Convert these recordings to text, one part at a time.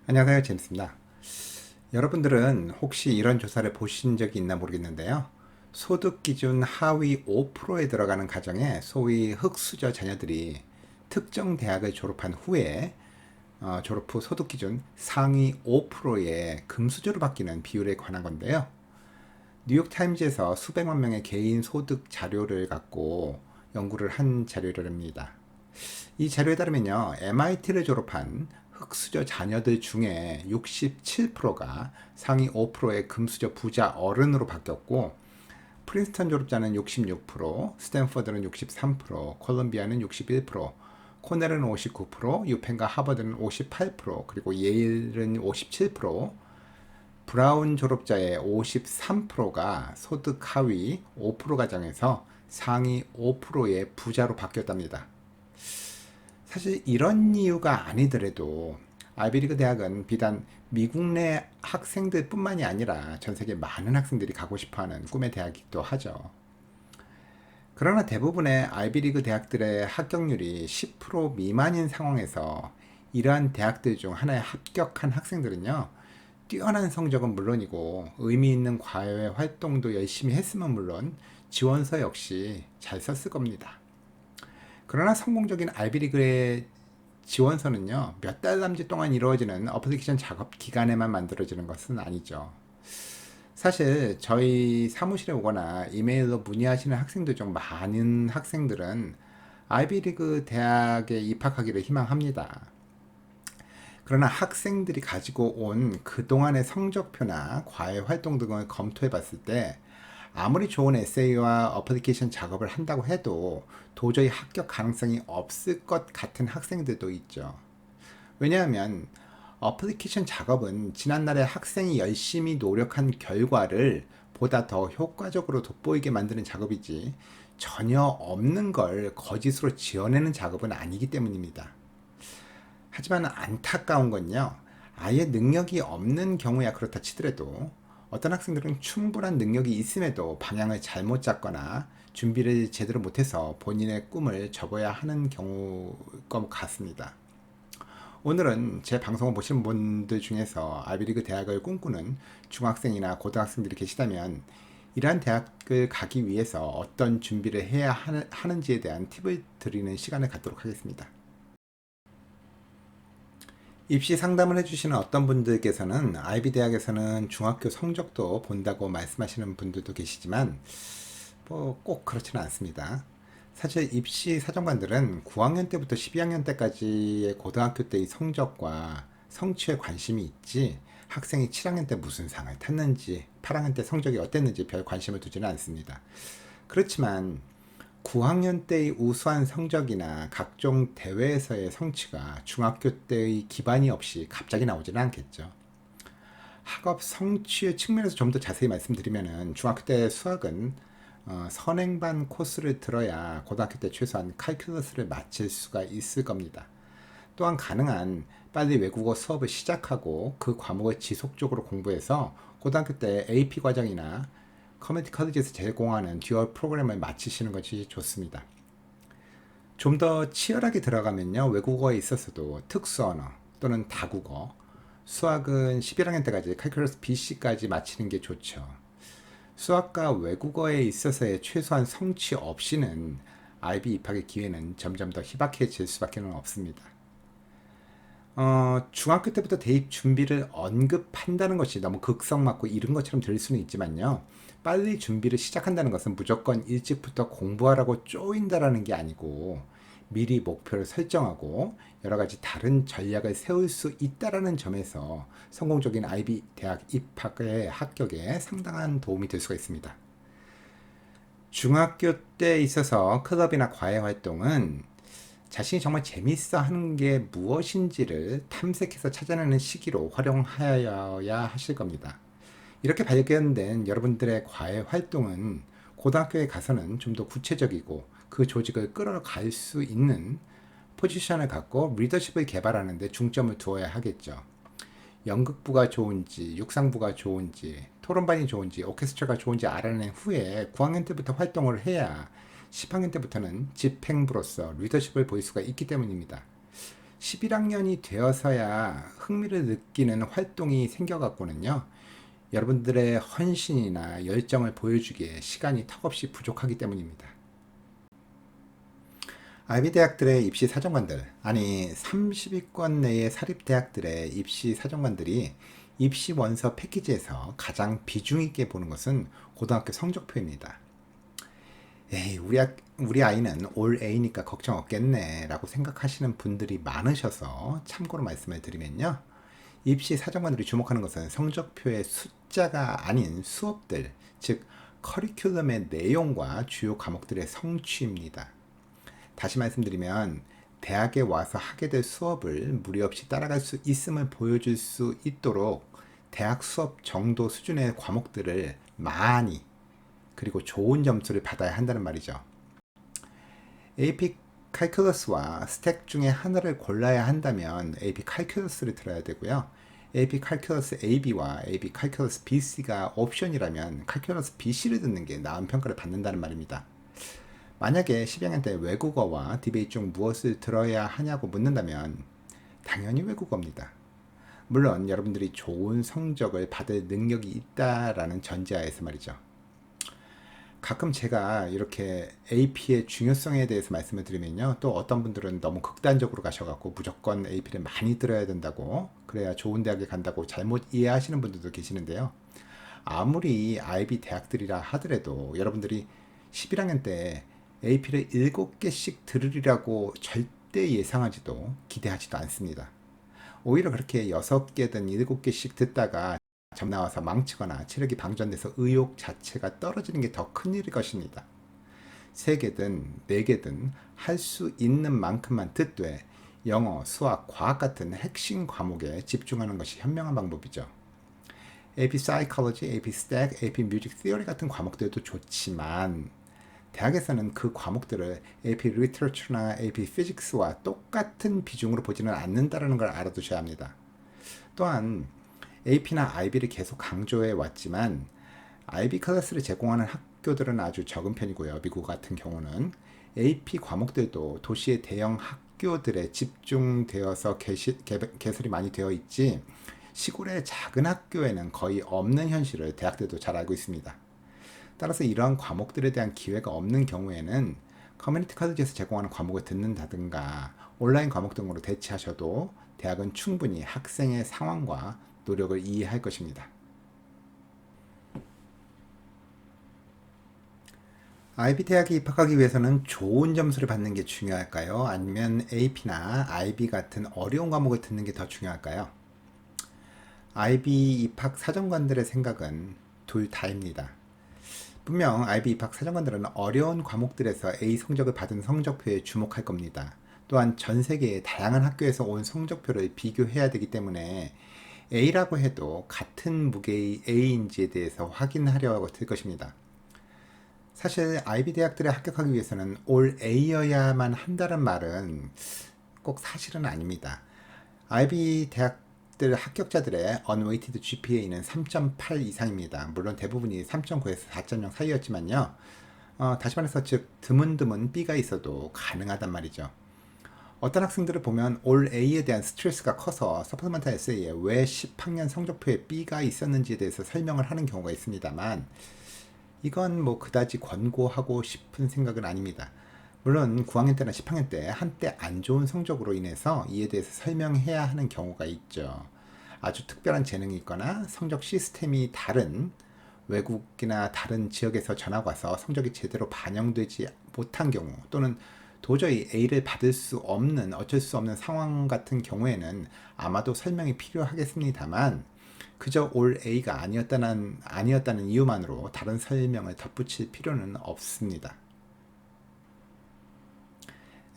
안녕하세요. 제임스입니다. 여러분들은 혹시 이런 조사를 보신 적이 있나 모르겠는데요. 소득 기준 하위 5%에 들어가는 가정에 소위 흑수저 자녀들이 특정 대학을 졸업한 후에 졸업 후 소득 기준 상위 5%의 금수저로 바뀌는 비율에 관한 건데요. 뉴욕타임즈에서 수백만 명의 개인 소득 자료를 갖고 연구를 한 자료랍니다. 이 자료에 따르면요, MIT를 졸업한 흑수저 자녀들 중에 67%가 상위 5%의 금수저 부자 어른으로 바뀌었고, 프린스턴 졸업자는 66%, 스탠퍼드는 63%, 콜ум비아는 61%, 코넬은 59%, 유펜과 하버드는 58%, 그리고 예일은 57%, 브라운 졸업자의 53%가 소득 하위 5% 가정에서 상위 5%의 부자로 바뀌었답니다. 사실 이런 이유가 아니더라도 아이비리그 대학은 비단 미국 내 학생들 뿐만이 아니라 전 세계 많은 학생들이 가고 싶어하는 꿈의 대학이기도 하죠. 그러나 대부분의 아이비리그 대학들의 합격률이 10% 미만인 상황에서 이러한 대학들 중 하나에 합격한 학생들은요, 뛰어난 성적은 물론이고 의미 있는 과외 활동도 열심히 했으면 물론 지원서 역시 잘 썼을 겁니다. 그러나 성공적인 알비리그의 지원서는요, 몇 달 남짓 동안 이루어지는 어플리케이션 작업 기간에만 만들어지는 것은 아니죠. 사실 저희 사무실에 오거나 이메일로 문의하시는 학생들 중 많은 학생들은 아이비리그 대학에 입학하기를 희망합니다. 그러나 학생들이 가지고 온 그동안의 성적표나 과외 활동 등을 검토해 봤을 때 아무리 좋은 에세이와 어플리케이션 작업을 한다고 해도 도저히 합격 가능성이 없을 것 같은 학생들도 있죠. 왜냐하면 어플리케이션 작업은 지난날에 학생이 열심히 노력한 결과를 보다 더 효과적으로 돋보이게 만드는 작업이지 전혀 없는 걸 거짓으로 지어내는 작업은 아니기 때문입니다. 하지만 안타까운 건요, 아예 능력이 없는 경우야 그렇다 치더라도 어떤 학생들은 충분한 능력이 있음에도 방향을 잘못 잡거나 준비를 제대로 못해서 본인의 꿈을 접어야 하는 경우일 것 같습니다. 오늘은 제 방송을 보시는 분들 중에서 아이비리그 대학을 꿈꾸는 중학생이나 고등학생들이 계시다면 이러한 대학을 가기 위해서 어떤 준비를 해야 하는지에 대한 팁을 드리는 시간을 갖도록 하겠습니다. 입시 상담을 해주시는 어떤 분들께서는 아이비 대학에서는 중학교 성적도 본다고 말씀하시는 분들도 계시지만 뭐 꼭 그렇지는 않습니다. 사실 입시 사정관들은 9학년 때부터 12학년 때까지의 고등학교 때의 성적과 성취에 관심이 있지 학생이 7학년 때 무슨 상을 탔는지 8학년 때 성적이 어땠는지 별 관심을 두지는 않습니다. 그렇지만 9학년 때의 우수한 성적이나 각종 대회에서의 성취가 중학교 때의 기반이 없이 갑자기 나오지는 않겠죠. 학업 성취의 측면에서 좀 더 자세히 말씀드리면은 중학교 때 수학은 선행반 코스를 들어야 고등학교 때 최소한 칼큘러스를 마칠 수가 있을 겁니다. 또한 가능한 빨리 외국어 수업을 시작하고 그 과목을 지속적으로 공부해서 고등학교 때 AP 과정이나 커뮤니티 컬리지에서 제공하는 듀얼 프로그램을 마치시는 것이 좋습니다. 좀 더 치열하게 들어가면요, 외국어에 있어서도 특수 언어 또는 다국어, 수학은 11학년 때까지 칼큘러스 BC까지 마치는 게 좋죠. 수학과 외국어에 있어서의 최소한 성취 없이는 IB 입학의 기회는 점점 더 희박해질 수밖에 없습니다. 중학교 때부터 대입 준비를 언급한다는 것이 너무 극성맞고 이른 것처럼 들릴 수는 있지만요. 빨리 준비를 시작한다는 것은 무조건 일찍부터 공부하라고 쪼인다라는 게 아니고 미리 목표를 설정하고 여러 가지 다른 전략을 세울 수 있다라는 점에서 성공적인 IB 대학 입학의 합격에 상당한 도움이 될 수가 있습니다. 중학교 때 있어서 클럽이나 과외 활동은 자신이 정말 재밌어 하는 게 무엇인지를 탐색해서 찾아내는 시기로 활용하여야 하실 겁니다. 이렇게 발견된 여러분들의 과외 활동은 고등학교에 가서는 좀 더 구체적이고 그 조직을 끌어갈 수 있는 포지션을 갖고 리더십을 개발하는 데 중점을 두어야 하겠죠. 연극부가 좋은지, 육상부가 좋은지, 토론반이 좋은지, 오케스트라가 좋은지 알아낸 후에 9학년 때부터 활동을 해야 10학년 때부터는 집행부로서 리더십을 보일 수가 있기 때문입니다. 11학년이 되어서야 흥미를 느끼는 활동이 생겨갖고는요. 여러분들의 헌신이나 열정을 보여주기에 시간이 턱없이 부족하기 때문입니다. 아이비 대학들의 입시 사정관들, 아니 30위권 내의 사립대학들의 입시 사정관들이 입시 원서 패키지에서 가장 비중 있게 보는 것은 고등학교 성적표입니다. 에이, 우리 아이는 올 A니까 걱정 없겠네 라고 생각하시는 분들이 많으셔서 참고로 말씀을 드리면요. 입시 사정관들이 주목하는 것은 성적표의 숫자가 아닌 수업들, 즉 커리큘럼의 내용과 주요 과목들의 성취입니다. 다시 말씀드리면 대학에 와서 하게 될 수업을 무리 없이 따라갈 수 있음을 보여줄 수 있도록 대학 수업 정도 수준의 과목들을 많이 그리고 좋은 점수를 받아야 한다는 말이죠. AP 칼큘러스와 스택 중에 하나를 골라야 한다면 AP 칼큘러스를 들어야 되고요. AP 칼큘러스 AB와 AP 칼큘러스 BC가 옵션이라면 칼큘러스 BC를 듣는 게 나은 평가를 받는다는 말입니다. 만약에 12학년 때 외국어와 디베이트 중 무엇을 들어야 하냐고 묻는다면 당연히 외국어입니다. 물론 여러분들이 좋은 성적을 받을 능력이 있다라는 전제하에서 말이죠. 가끔 제가 이렇게 AP의 중요성에 대해서 말씀을 드리면요. 또 어떤 분들은 너무 극단적으로 가셔갖고 무조건 AP를 많이 들어야 된다고 그래야 좋은 대학에 간다고 잘못 이해하시는 분들도 계시는데요. 아무리 IB 대학들이라 하더라도 여러분들이 11학년 때 AP를 7개씩 들으리라고 절대 예상하지도 기대하지도 않습니다. 오히려 그렇게 6개든 7개씩 듣다가 점 나와서 망치거나 체력이 방전돼서 의욕 자체가 떨어지는 게 더 큰일일 것입니다. 3개든 4개든 할 수 있는 만큼만 듣되 영어, 수학, 과학 같은 핵심 과목에 집중하는 것이 현명한 방법이죠. AP Psychology, AP Stack, AP Music Theory 같은 과목들도 좋지만 대학에서는 그 과목들을 AP Literature나 AP Physics와 똑같은 비중으로 보지는 않는다는 걸 알아두셔야 합니다. 또한 AP나 IB를 계속 강조해 왔지만 IB 클래스를 제공하는 학교들은 아주 적은 편이고요. 미국 같은 경우는 AP 과목들도 도시의 대형 학교들에 집중되어서 개설이 많이 되어 있지 시골의 작은 학교에는 거의 없는 현실을 대학들도 잘 알고 있습니다. 따라서 이러한 과목들에 대한 기회가 없는 경우에는 커뮤니티 칼리지에서 제공하는 과목을 듣는다든가 온라인 과목 등으로 대체하셔도 대학은 충분히 학생의 상황과 노력을 이해할 것입니다. IB 대학에 입학하기 위해서는 좋은 점수를 받는 게 중요할까요? 아니면 AP나 IB 같은 어려운 과목을 듣는 게 더 중요할까요? IB 입학 사정관들의 생각은 둘 다입니다. 분명 IB 입학 사정관들은 어려운 과목들에서 A 성적을 받은 성적표에 주목할 겁니다. 또한 전 세계의 다양한 학교에서 온 성적표를 비교해야 되기 때문에 A라고 해도 같은 무게의 A인지에 대해서 확인하려고 들 것입니다. 사실 IB 대학들에 합격하기 위해서는 올 A여야만 한다는 말은 꼭 사실은 아닙니다. IB 대학들 합격자들의 unweighted GPA는 3.8 이상입니다. 물론 대부분이 3.9에서 4.0 사이였지만요. 다시 말해서 즉 드문드문 B가 있어도 가능하단 말이죠. 어떤 학생들을 보면 올 A에 대한 스트레스가 커서 서플리먼탈 에세이에 왜 10학년 성적표에 B가 있었는지에 대해서 설명을 하는 경우가 있습니다만 이건 뭐 그다지 권고하고 싶은 생각은 아닙니다. 물론 9학년 때나 10학년 때 한때 안 좋은 성적으로 인해서 이에 대해서 설명해야 하는 경우가 있죠. 아주 특별한 재능이 있거나 성적 시스템이 다른 외국이나 다른 지역에서 전학 와서 성적이 제대로 반영되지 못한 경우 또는 도저히 A를 받을 수 없는 어쩔 수 없는 상황 같은 경우에는 아마도 설명이 필요하겠습니다만 그저 올 A가 아니었다는 이유만으로 다른 설명을 덧붙일 필요는 없습니다.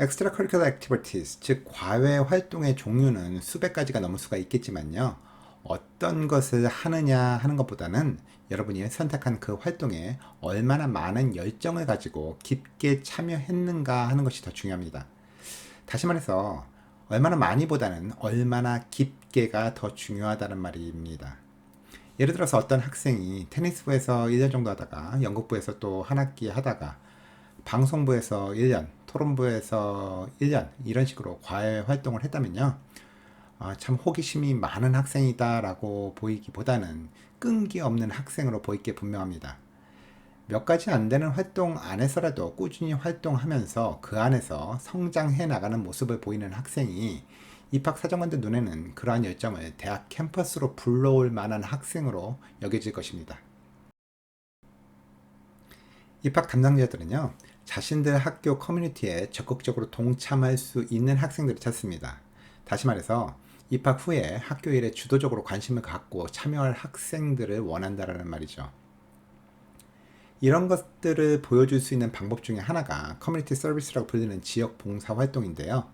Extra Curricular Activities, 즉 과외 활동의 종류는 수백 가지가 넘을 수가 있겠지만요. 어떤 것을 하느냐 하는 것보다는 여러분이 선택한 그 활동에 얼마나 많은 열정을 가지고 깊게 참여했는가 하는 것이 더 중요합니다. 다시 말해서 얼마나 많이보다는 얼마나 깊게가 더 중요하다는 말입니다. 예를 들어서 어떤 학생이 테니스부에서 1년 정도 하다가 연극부에서 또 한 학기 하다가 방송부에서 1년, 토론부에서 1년 이런 식으로 과외 활동을 했다면요. 참 호기심이 많은 학생이다라고 보이기보다는 끈기 없는 학생으로 보일 게 분명합니다. 몇 가지 안 되는 활동 안에서라도 꾸준히 활동하면서 그 안에서 성장해 나가는 모습을 보이는 학생이 입학사정관들 눈에는 그러한 열정을 대학 캠퍼스로 불러올 만한 학생으로 여겨질 것입니다. 입학 담당자들은요, 자신들 학교 커뮤니티에 적극적으로 동참할 수 있는 학생들을 찾습니다. 다시 말해서 입학 후에 학교 일에 주도적으로 관심을 갖고 참여할 학생들을 원한다라는 말이죠. 이런 것들을 보여줄 수 있는 방법 중에 하나가 커뮤니티 서비스라고 불리는 지역 봉사 활동인데요.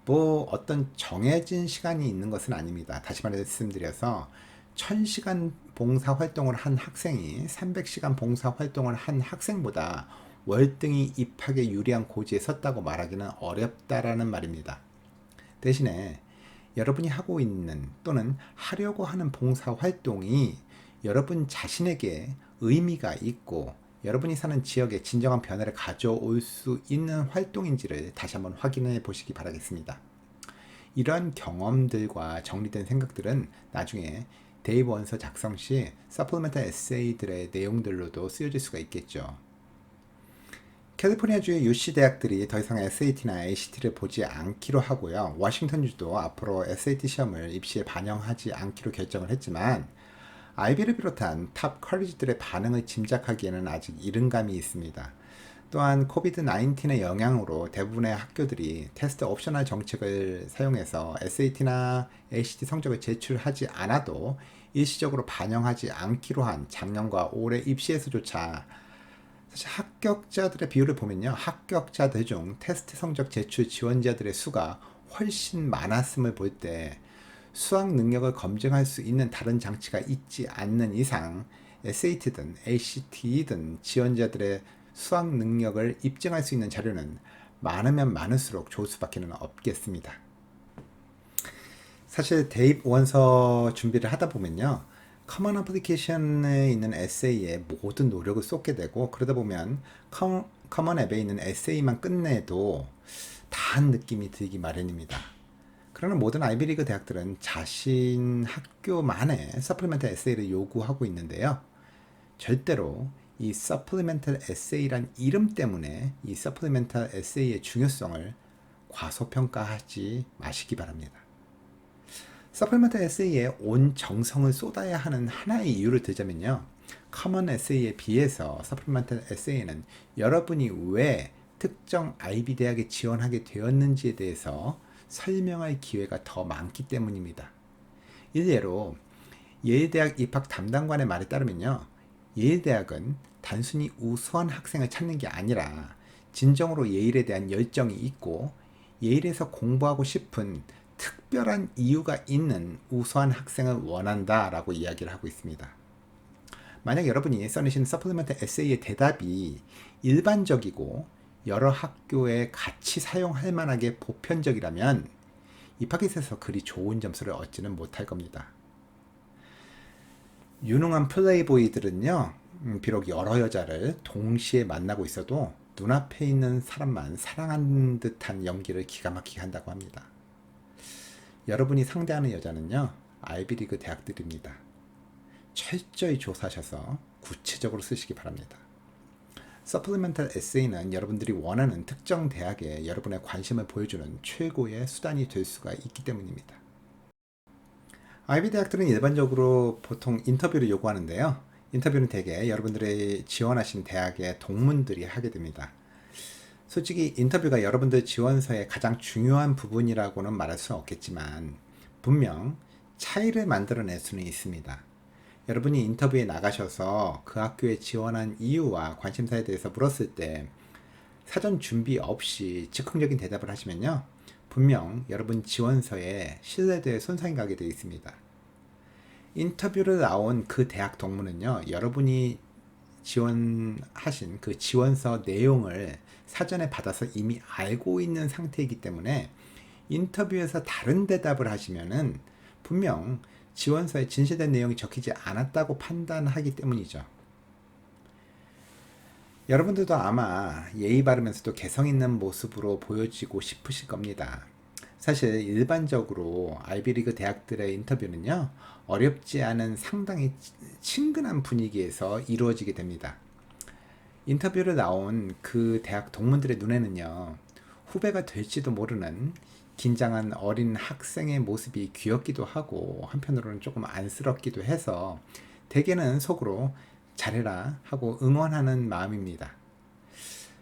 뭐 어떤 정해진 시간이 있는 것은 아닙니다. 다시 말씀드려서 1000시간 봉사 활동을 한 학생이 300시간 봉사 활동을 한 학생보다 월등히 입학에 유리한 고지에 섰다고 말하기는 어렵다라는 말입니다. 대신에 여러분이 하고 있는 또는 하려고 하는 봉사 활동이 여러분 자신에게 의미가 있고 여러분이 사는 지역에 진정한 변화를 가져올 수 있는 활동인지를 다시 한번 확인해 보시기 바라겠습니다. 이러한 경험들과 정리된 생각들은 나중에 대입 원서 작성 시 서플리멘탈 에세이들의 내용들로도 쓰여질 수가 있겠죠. 캘리포니아주의 UC 대학들이 더 이상 SAT나 ACT를 보지 않기로 하고요. 워싱턴주도 앞으로 SAT 시험을 입시에 반영하지 않기로 결정을 했지만 아이비를 비롯한 탑 컬리지들의 반응을 짐작하기에는 아직 이른 감이 있습니다. 또한 코비드-19의 영향으로 대부분의 학교들이 테스트 옵셔널 정책을 사용해서 SAT나 ACT 성적을 제출하지 않아도 일시적으로 반영하지 않기로 한 작년과 올해 입시에서조차 사실 합격자들의 비율을 보면요. 합격자들 중 테스트 성적 제출 지원자들의 수가 훨씬 많았음을 볼 때 수학 능력을 검증할 수 있는 다른 장치가 있지 않는 이상 SAT든 ACT든 지원자들의 수학 능력을 입증할 수 있는 자료는 많으면 많을수록 좋을 수밖에 없겠습니다. 사실 대입 원서 준비를 하다 보면요. 커먼 어플리케이션에 있는 에세이에 모든 노력을 쏟게 되고 그러다 보면 커먼 앱에 있는 에세이만 끝내도 다한 느낌이 들기 마련입니다. 그러나 모든 아이비리그 대학들은 자신 학교만의 서플리멘탈 에세이를 요구하고 있는데요. 절대로 이 서플리멘탈 에세이란 이름 때문에 이 서플리멘탈 에세이의 중요성을 과소평가하지 마시기 바랍니다. 서플리멘탈 에세이에 온 정성을 쏟아야 하는 하나의 이유를 들자면요. 커먼 에세이에 비해서 서플리멘탈 에세이는 여러분이 왜 특정 아이비 대학에 지원하게 되었는지에 대해서 설명할 기회가 더 많기 때문입니다. 일례로 예일대학 입학 담당관의 말에 따르면요. 예일대학은 단순히 우수한 학생을 찾는 게 아니라 진정으로 예일에 대한 열정이 있고 예일에서 공부하고 싶은 특별한 이유가 있는 우수한 학생을 원한다 라고 이야기를 하고 있습니다. 만약 여러분이 써내신 서플리멘트 에세이의 대답이 일반적이고 여러 학교에 같이 사용할 만하게 보편적이라면 입학에서 그리 좋은 점수를 얻지는 못할 겁니다. 유능한 플레이보이들은요, 비록 여러 여자를 동시에 만나고 있어도 눈앞에 있는 사람만 사랑하는 듯한 연기를 기가 막히게 한다고 합니다. 여러분이 상대하는 여자는요, 아이비리그 대학들입니다. 철저히 조사하셔서 구체적으로 쓰시기 바랍니다. 서플리멘탈 에세이는 여러분들이 원하는 특정 대학에 여러분의 관심을 보여주는 최고의 수단이 될 수가 있기 때문입니다. 아이비 대학들은 일반적으로 보통 인터뷰를 요구하는데요. 인터뷰는 대개 여러분들이 지원하신 대학의 동문들이 하게 됩니다. 솔직히 인터뷰가 여러분들 지원서의 가장 중요한 부분이라고는 말할 수는 없겠지만 분명 차이를 만들어낼 수는 있습니다. 여러분이 인터뷰에 나가셔서 그 학교에 지원한 이유와 관심사에 대해서 물었을 때 사전 준비 없이 즉흥적인 대답을 하시면요. 분명 여러분 지원서에 신뢰도에 손상이 가게 되어 있습니다. 인터뷰를 나온 그 대학 동문은요. 여러분이 지원하신 그 지원서 내용을 사전에 받아서 이미 알고 있는 상태이기 때문에 인터뷰에서 다른 대답을 하시면은 분명 지원서에 진실된 내용이 적히지 않았다고 판단하기 때문이죠. 여러분들도 아마 예의 바르면서도 개성 있는 모습으로 보여지고 싶으실 겁니다. 사실 일반적으로 아이비리그 대학들의 인터뷰는요, 어렵지 않은 상당히 친근한 분위기에서 이루어지게 됩니다. 인터뷰를 나온 그 대학 동문들의 눈에는요, 후배가 될지도 모르는 긴장한 어린 학생의 모습이 귀엽기도 하고 한편으로는 조금 안쓰럽기도 해서 대개는 속으로 잘해라 하고 응원하는 마음입니다.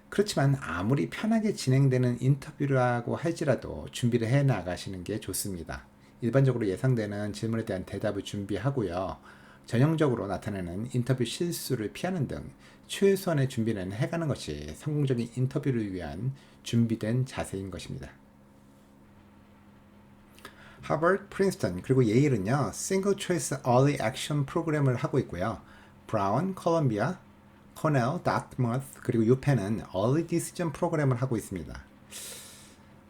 그렇지만 아무리 편하게 진행되는 인터뷰라고 할지라도 준비를 해 나가시는 게 좋습니다. 일반적으로 예상되는 질문에 대한 대답을 준비하고요. 전형적으로 나타나는 인터뷰 실수를 피하는 등 최소한의 준비는 해가는 것이 성공적인 인터뷰를 위한 준비된 자세인 것입니다. 하버드, 프린스턴, 그리고 예일은요, 싱글 초이스 얼리 액션 프로그램을 하고 있고요. 브라운, 콜롬비아, 코넬, 다트머스, 그리고 유펜은 얼리 디시전 프로그램을 하고 있습니다.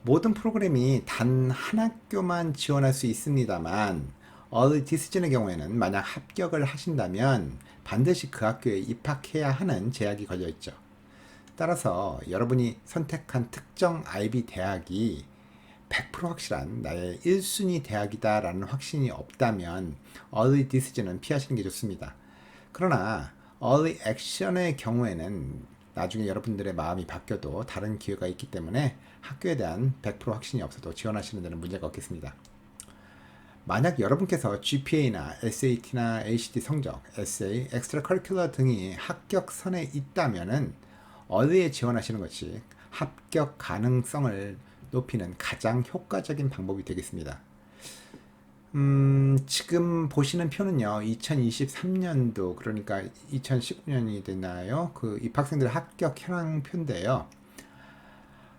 모든 프로그램이 단 한 학교만 지원할 수 있습니다만 얼리 디시전의 경우에는 만약 합격을 하신다면 반드시 그 학교에 입학해야 하는 제약이 걸려 있죠. 따라서 여러분이 선택한 특정 IB 대학이 100% 확실한 나의 1순위 대학이다 라는 확신이 없다면 early decision은 피하시는 게 좋습니다. 그러나 early action의 경우에는 나중에 여러분들의 마음이 바뀌어도 다른 기회가 있기 때문에 학교에 대한 100% 확신이 없어도 지원하시는 데는 문제가 없겠습니다. 만약 여러분께서 GPA나 SAT나 ACT 성적, essay, extracurricular 등이 합격선에 있다면은 early에 지원하시는 것이 합격 가능성을 높이는 가장 효과적인 방법이 되겠습니다. 지금 보시는 표는요, 2023년도, 그러니까 2019년이 됐나요? 그 입학생들의 합격 현황표인데요.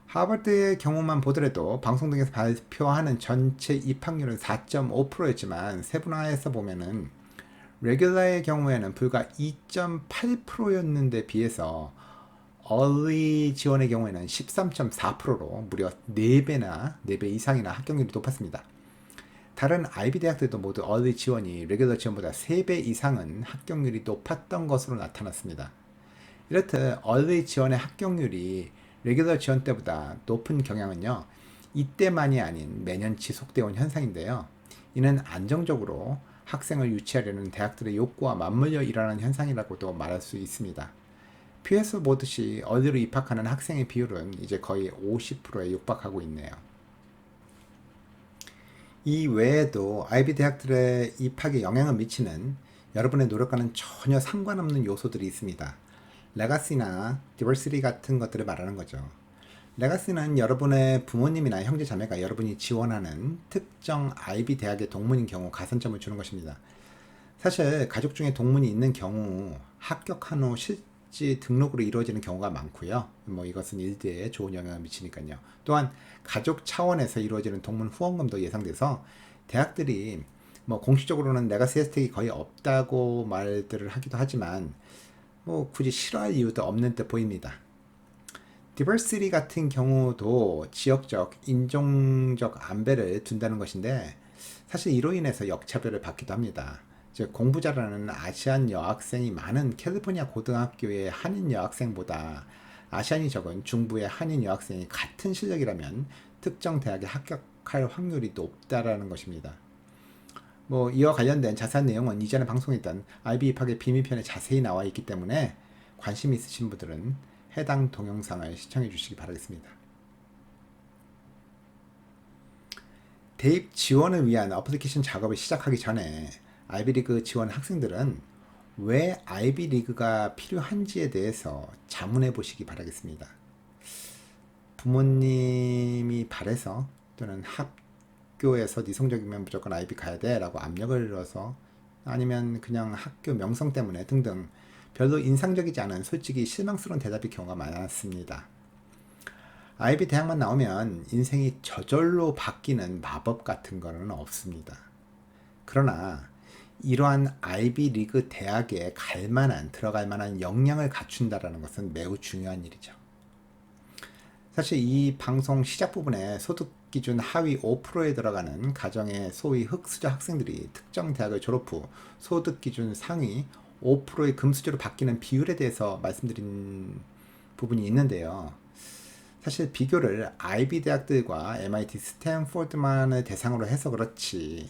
하버드의 경우만 보더라도 방송 등에서 발표하는 전체 입학률은 4.5%였지만 세분화해서 보면은 레귤러의 경우에는 불과 2.8%였는데 비해서 early 지원의 경우에는 13.4%로 무려 4배 이상이나 합격률이 높았습니다. 다른 IB 대학들도 모두 early 지원이 레귤러 지원보다 3배 이상은 합격률이 높았던 것으로 나타났습니다. 이렇듯 early 지원의 합격률이 레귤러 지원 때보다 높은 경향은요, 이때만이 아닌 매년 지속되어 온 현상인데요. 이는 안정적으로 학생을 유치하려는 대학들의 욕구와 맞물려 일어나는 현상이라고도 말할 수 있습니다. 표에서 보듯이 early로 입학하는 학생의 비율은 이제 거의 50%에 육박하고 있네요. 이 외에도 IB 대학들의 입학에 영향을 미치는 여러분의 노력과는 전혀 상관없는 요소들이 있습니다. 레가시나 디버시티 같은 것들을 말하는 거죠. 레가시는 여러분의 부모님이나 형제 자매가 여러분이 지원하는 특정 IB 대학의 동문인 경우 가산점을 주는 것입니다. 사실 가족 중에 동문이 있는 경우 합격한 후 실지 등록으로 이루어지는 경우가 많고요. 이것은 일대에 좋은 영향을 미치니까요. 또한 가족 차원에서 이루어지는 동문 후원금도 예상돼서 대학들이 공식적으로는 레가시 혜택이 거의 없다고 말들을 하기도 하지만 굳이 싫어할 이유도 없는 듯 보입니다. 디버시티 같은 경우도 지역적, 인종적 안배를 둔다는 것인데 사실 이로 인해서 역차별을 받기도 합니다. 즉 공부 잘하는 아시안 여학생이 많은 캘리포니아 고등학교의 한인 여학생보다 아시안이 적은 중부의 한인 여학생이 같은 실력이라면 특정 대학에 합격할 확률이 높다라는 것입니다. 이와 관련된 자세한 내용은 이전에 방송했던 IB 입학의 비밀편에 자세히 나와 있기 때문에 관심 있으신 분들은 해당 동영상을 시청해 주시기 바라겠습니다. 대입 지원을 위한 어플리케이션 작업을 시작하기 전에 아이비리그 지원 학생들은 왜 아이비리그가 필요한지에 대해서 자문해 보시기 바라겠습니다. 부모님이 바래서 또는 학교에서 네 성적이면 무조건 아이비 가야 돼 라고 압력을 넣어서 아니면 그냥 학교 명성 때문에 등등 별로 인상적이지 않은 솔직히 실망스러운 대답이 경우가 많았습니다. 아이비 대학만 나오면 인생이 저절로 바뀌는 마법 같은 거는 없습니다. 그러나 이러한 아이비 리그 대학에 들어갈 만한 역량을 갖춘다는 것은 매우 중요한 일이죠. 사실 이 방송 시작 부분에 소득 기준 하위 5%에 들어가는 가정의 소위 흑수저 학생들이 특정 대학을 졸업 후 소득 기준 상위 5%의 금수저로 바뀌는 비율에 대해서 말씀드린 부분이 있는데요. 사실 비교를 아이비 대학들과 MIT, 스탠포드만을 대상으로 해서 그렇지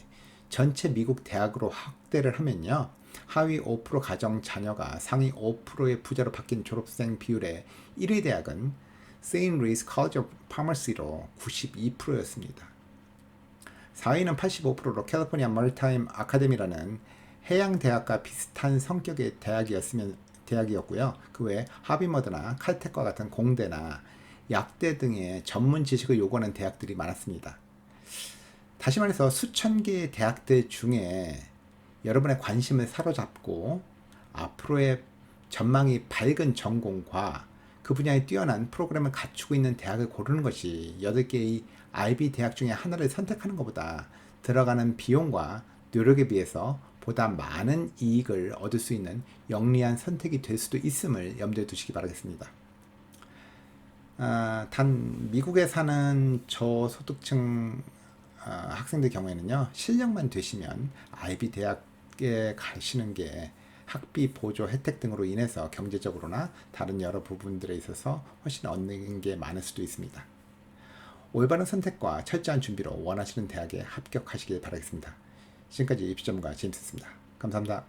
전체 미국 대학으로 확대를 하면요. 하위 5% 가정 자녀가 상위 5%의 부자로 바뀐 졸업생 비율의 1위 대학은 세인트 루이스 컬리지 오브 파머시로 92%였습니다. 4위는 85%로 캘리포니아 머리타임 아카데미라는 해양 대학과 비슷한 성격의 대학이었고요. 그 외에 하비머드나 칼텍과 같은 공대나 약대 등의 전문 지식을 요구하는 대학들이 많았습니다. 다시 말해서 수천 개의 대학들 중에 여러분의 관심을 사로잡고 앞으로의 전망이 밝은 전공과 그 분야에 뛰어난 프로그램을 갖추고 있는 대학을 고르는 것이 8개의 IB 대학 중에 하나를 선택하는 것보다 들어가는 비용과 노력에 비해서 보다 많은 이익을 얻을 수 있는 영리한 선택이 될 수도 있음을 염두에 두시기 바라겠습니다. 단 미국에 사는 저소득층 학생들 경우에는요, 실력만 되시면 IB 대학에 가시는 게 학비 보조 혜택 등으로 인해서 경제적으로나 다른 여러 부분들에 있어서 훨씬 얻는 게 많을 수도 있습니다. 올바른 선택과 철저한 준비로 원하시는 대학에 합격하시길 바라겠습니다. 지금까지 입시 전문가 제임스였습니다. 감사합니다.